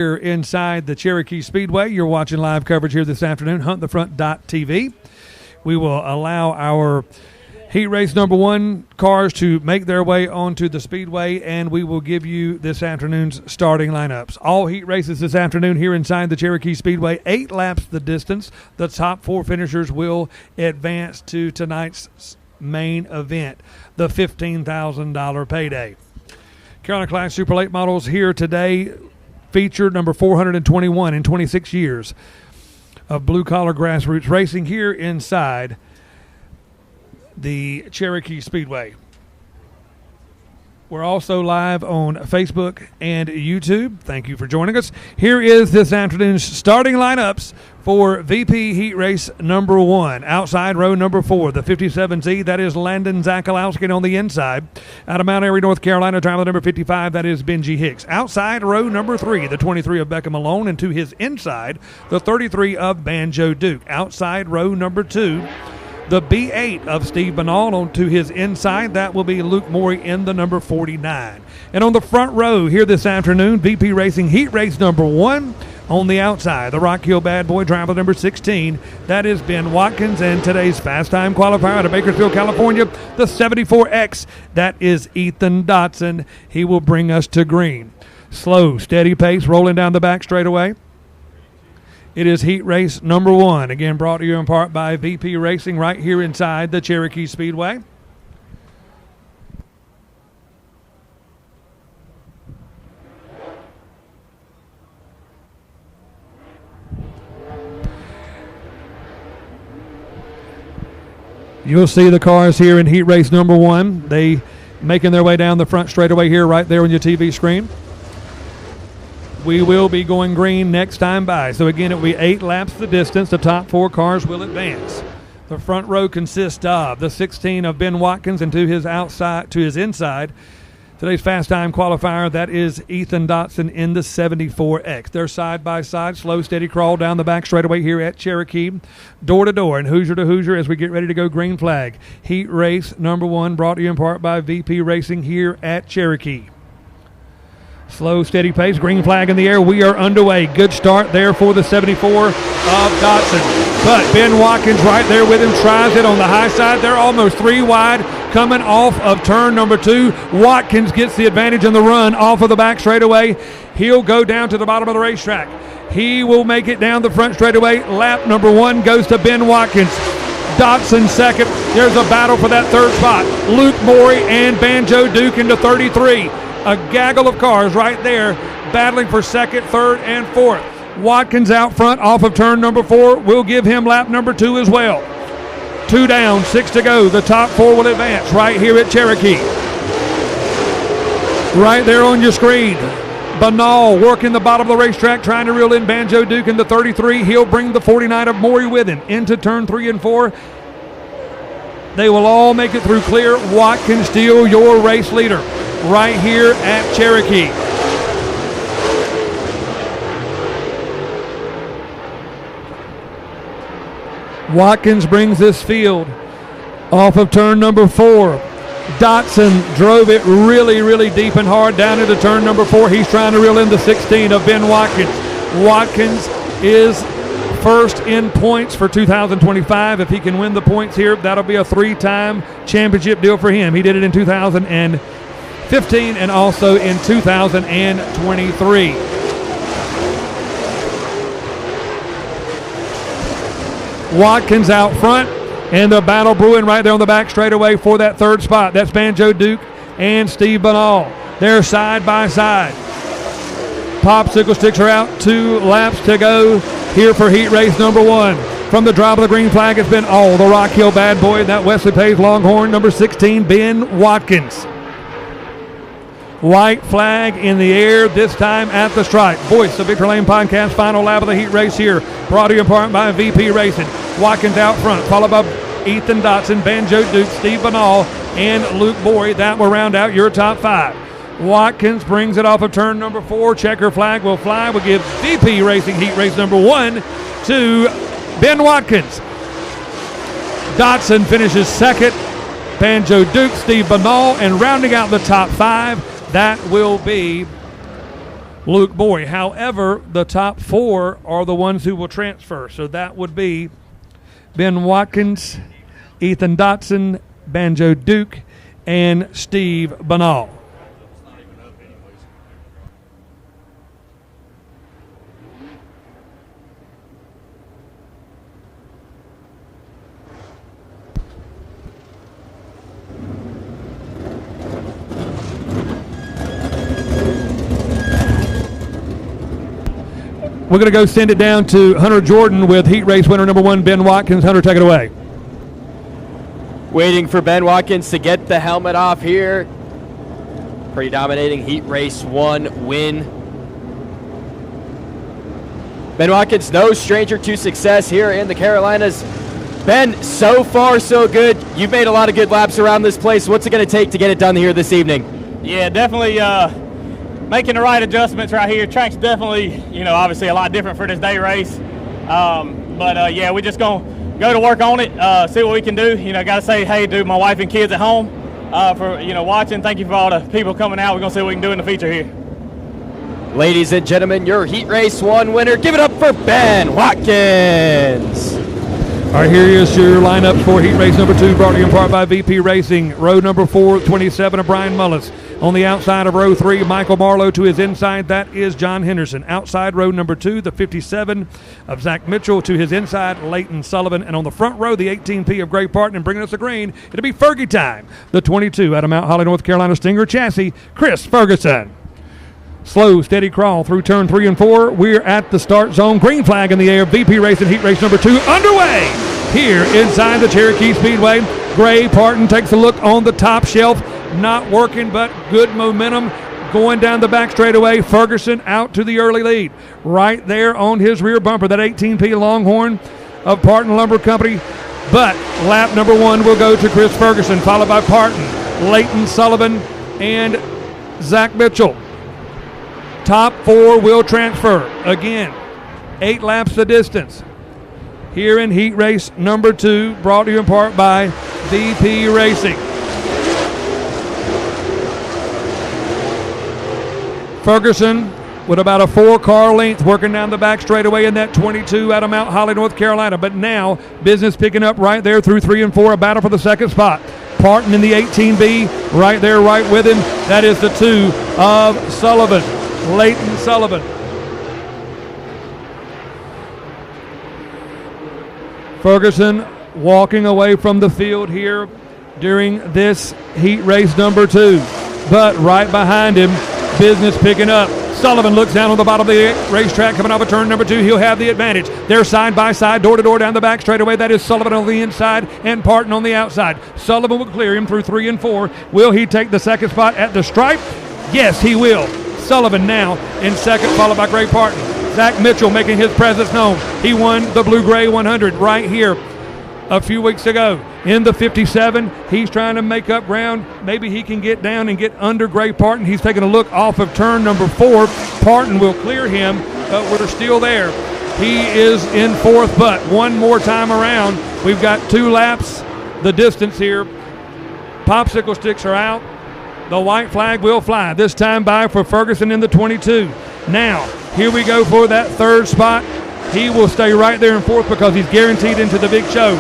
Here inside the Cherokee Speedway. You're watching live coverage here this afternoon, huntthefront.tv. We will allow our heat race number one cars to make their way onto the speedway, and we will give you this afternoon's starting lineups. All heat races this afternoon here inside the Cherokee Speedway, 8 laps the distance. The top 4 finishers will advance to tonight's main event, the $15,000 payday. Carolina Class Super Late Models here today. Featured number 421 in 26 years of blue-collar grassroots racing here inside the Cherokee Speedway. We're also live on Facebook and YouTube. Thank you for joining us. Here is this afternoon's starting lineups for VP Heat Race number 1. Outside row number 4, the 57Z, that is Landon Zakalowski on the inside. Out of Mount Airy, North Carolina, driver number 55, that is Benji Hicks. Outside row number 3, the 23 of Becca Malone, and to his inside, the 33 of Banjo Duke. Outside row number 2, the B8 of Steve Banal. On to his inside, that will be Luke Morey in the number 49. And on the front row here this afternoon, VP Racing Heat Race number 1. On the outside, the Rock Hill Bad Boy, driver number 16, that is Ben Watkins. And today's fast time qualifier out of Bakersfield, California, the 74X, that is Ethan Dotson. He will bring us to green. Slow, steady pace, rolling down the back straightaway. It is heat race number 1, again brought to you in part by VP Racing right here inside the Cherokee Speedway. You'll see the cars here in heat race number 1. They making their way down the front straightaway here right there on your TV screen. We will be going green next time by. So again, it will be 8 laps the distance. The top 4 cars will advance. The front row consists of the 16 of Ben Watkins, and to his inside, today's fast time qualifier, that is Ethan Dotson in the 74X. They're side by side, slow, steady crawl down the back straightaway here at Cherokee, door to door and Hoosier to Hoosier as we get ready to go green flag. Heat race number 1 brought to you in part by VP Racing here at Cherokee. Slow, steady pace, green flag in the air. We are underway. Good start there for the 74 of Dotson. But Ben Watkins right there with him, tries it on the high side. They're almost 3 wide coming off of turn number 2. Watkins gets the advantage in the run off of the back straightaway. He'll go down to the bottom of the racetrack. He will make it down the front straightaway. Lap number 1 goes to Ben Watkins. Dotson second. There's a battle for that third spot. Luke Morey and Banjo Duke into 33. A gaggle of cars right there battling for second, third, and fourth. Watkins out front off of turn number 4. We'll give him lap number 2 as well. 2 down, 6 to go. The top 4 will advance right here at Cherokee. Right there on your screen. Banal working the bottom of the racetrack, trying to reel in Banjo Duke into 33. He'll bring the 49 of Morey with him into turn 3 and 4. They will all make it through clear. Watkins still your race leader right here at Cherokee. Watkins brings this field off of turn number 4. Dotson drove it really, really deep and hard down into turn number 4. He's trying to reel in the 16 of Ben Watkins. Watkins is first in points for 2025. If he can win the points here, that'll be a 3-time championship deal for him. He did it in 2015 and also in 2023. Watkins out front, and the battle brewing right there on the back straightaway for that third spot. That's Banjo Duke and Steve Banal. They're side by side. Popsicle sticks are out. 2 laps to go here for heat race number 1. From the drop of the green flag, it's been all the Rock Hill Bad Boy, and that Wesley Page Longhorn, number 16, Ben Watkins. White flag in the air, this time at the stripe. Voice of Victor Lane Podcast, final lap of the heat race here. Brought to you in part by VP Racing. Watkins out front, followed by Ethan Dotson, Banjo Duke, Steve Banal, and Luke Morey. That will round out your top 5. Watkins brings it off of turn number 4. Checker flag will fly. We'll give VP Racing heat race number 1 to Ben Watkins. Dotson finishes second. Banjo Duke, Steve Banal, and rounding out the top 5, that will be Luke Boy. However, the top 4 are the ones who will transfer. So that would be Ben Watkins, Ethan Dotson, Banjo Duke, and Steve Banal. We're going to go send it down to Hunter Jordan with heat race winner number 1, Ben Watkins. Hunter, take it away. Waiting for Ben Watkins to get the helmet off here. Pretty dominating heat race 1 win. Ben Watkins, no stranger to success here in the Carolinas. Ben, so far so good. You've made a lot of good laps around this place. What's it going to take to get it done here this evening? Yeah, definitely making the right adjustments right here. Track's definitely, obviously a lot different for this day race. Yeah, we're just going to go to work on it, see what we can do. Got to say hey to my wife and kids at home for, watching. Thank you for all the people coming out. We're going to see what we can do in the feature here. Ladies and gentlemen, your heat race 1 winner. Give it up for Ben Watkins. All right, here is your lineup for heat race number 2, brought to you in part by VP Racing. Row number 4, 27 of Brian Mullis. On the outside of row 3, Michael Marlowe to his inside. That is John Henderson. Outside row number 2, the 57 of Zach Mitchell to his inside, Leighton Sullivan. And on the front row, the 18P of Greg Parton. And bringing us a green, it'll be Fergie time. The 22 out of Mount Holly, North Carolina Stinger chassis, Chris Ferguson. Slow, steady crawl through turn 3 and 4. We're at the start zone. Green flag in the air. VP Racing heat race number 2 underway. Here inside the Cherokee Speedway, Gray Parton takes a look on the top shelf. Not working, but good momentum going down the back straightaway. Ferguson out to the early lead. Right there on his rear bumper, that 18P Longhorn of Parton Lumber Company. But lap number 1 will go to Chris Ferguson, followed by Parton, Leighton Sullivan, and Zach Mitchell. Top 4 will transfer. Again, 8 laps the distance. Here in heat race number 2, brought to you in part by VP Racing. Ferguson with about a 4-car length working down the back straightaway in that 22 out of Mount Holly, North Carolina. But now business picking up right there through 3 and 4, a battle for the second spot. Parton in the 18B right there, right with him. That is the 2 of Sullivan, Leighton Sullivan. Ferguson walking away from the field here during this heat race number 2. But right behind him, business picking up. Sullivan looks down on the bottom of the racetrack coming off of turn number 2. He'll have the advantage. They're side by side, door to door down the back straightaway. That is Sullivan on the inside and Parton on the outside. Sullivan will clear him through 3 and 4. Will he take the second spot at the stripe? Yes, he will. Sullivan now in second, followed by Gray Parton. Zach Mitchell making his presence known. He won the Blue-Gray 100 right here a few weeks ago. In the 57, he's trying to make up ground. Maybe he can get down and get under Gray Parton. He's taking a look off of turn number 4. Parton will clear him, but we're still there. He is in 4th, but one more time around. We've got 2 laps the distance here. Popsicle sticks are out. The white flag will fly. This time by for Ferguson in the 22. Now, here we go for that 3rd spot. He will stay right there in 4th because he's guaranteed into the big show.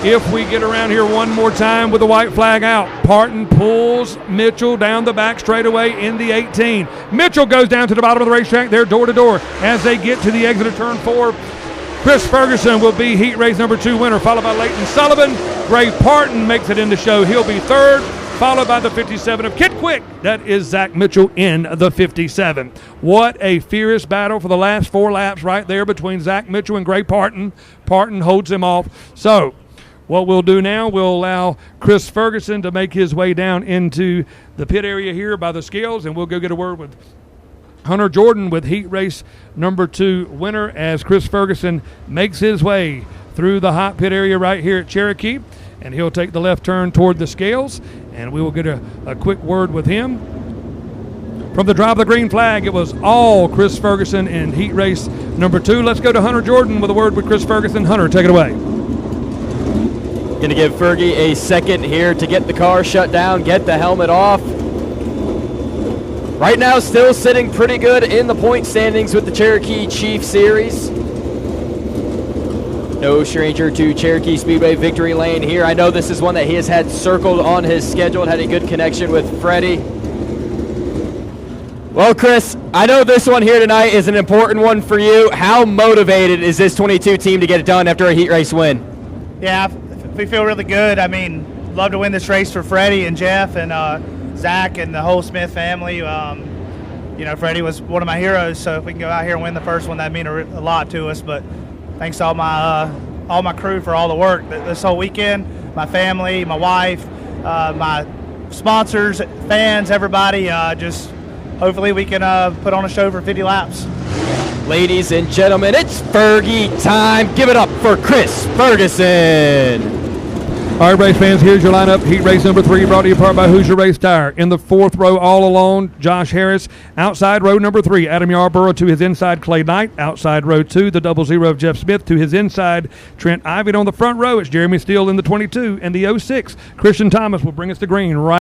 If we get around here one more time with the white flag out, Parton pulls Mitchell down the back straightaway in the 18. Mitchell goes down to the bottom of the racetrack. They're door to door as they get to the exit of turn 4. Chris Ferguson will be heat race number 2 winner, followed by Leighton Sullivan. Gray Parton makes it in the show. He'll be 3rd, followed by the 57 of Kid Quick. That is Zach Mitchell in the 57. What a fierce battle for the last 4 laps right there between Zach Mitchell and Gray Parton. Parton holds him off. So what we'll do now, we'll allow Chris Ferguson to make his way down into the pit area here by the scales, and we'll go get a word with Hunter Jordan with heat race number 2 winner as Chris Ferguson makes his way through the hot pit area right here at Cherokee. And he'll take the left turn toward the scales, and we will get a quick word with him. From the drive of the green flag, it was all Chris Ferguson in heat race number 2. Let's go to Hunter Jordan with a word with Chris Ferguson. Hunter, take it away. Going to give Fergie a second here to get the car shut down, get the helmet off. Right now, still sitting pretty good in the point standings with the Cherokee Chief Series. No stranger to Cherokee Speedway victory lane here. I know this is one that he has had circled on his schedule and had a good connection with Freddie. Well, Chris, I know this one here tonight is an important one for you. How motivated is this 22 team to get it done after a heat race win? Yeah, we feel really good. I mean, love to win this race for Freddie and Jeff and Zach and the whole Smith family. You know, Freddie was one of my heroes, so if we can go out here and win the first one, that'd mean a lot to us. But thanks to all my crew for all the work this whole weekend. My family, my wife, my sponsors, fans, everybody. Just hopefully we can put on a show for 50 laps. Ladies and gentlemen, it's Fergie time. Give it up for Chris Ferguson. All right, race fans, here's your lineup. Heat race number 3 brought to you apart by Hoosier Race Tire. In the 4th row, all alone, Josh Harris. Outside row number 3, Adam Yarborough to his inside, Clay Knight. Outside row 2, the 00 of Jeff Smith to his inside, Trent Ivan. On the front row, it's Jeremy Steele in the 22 and the 06. Christian Thomas will bring us to green right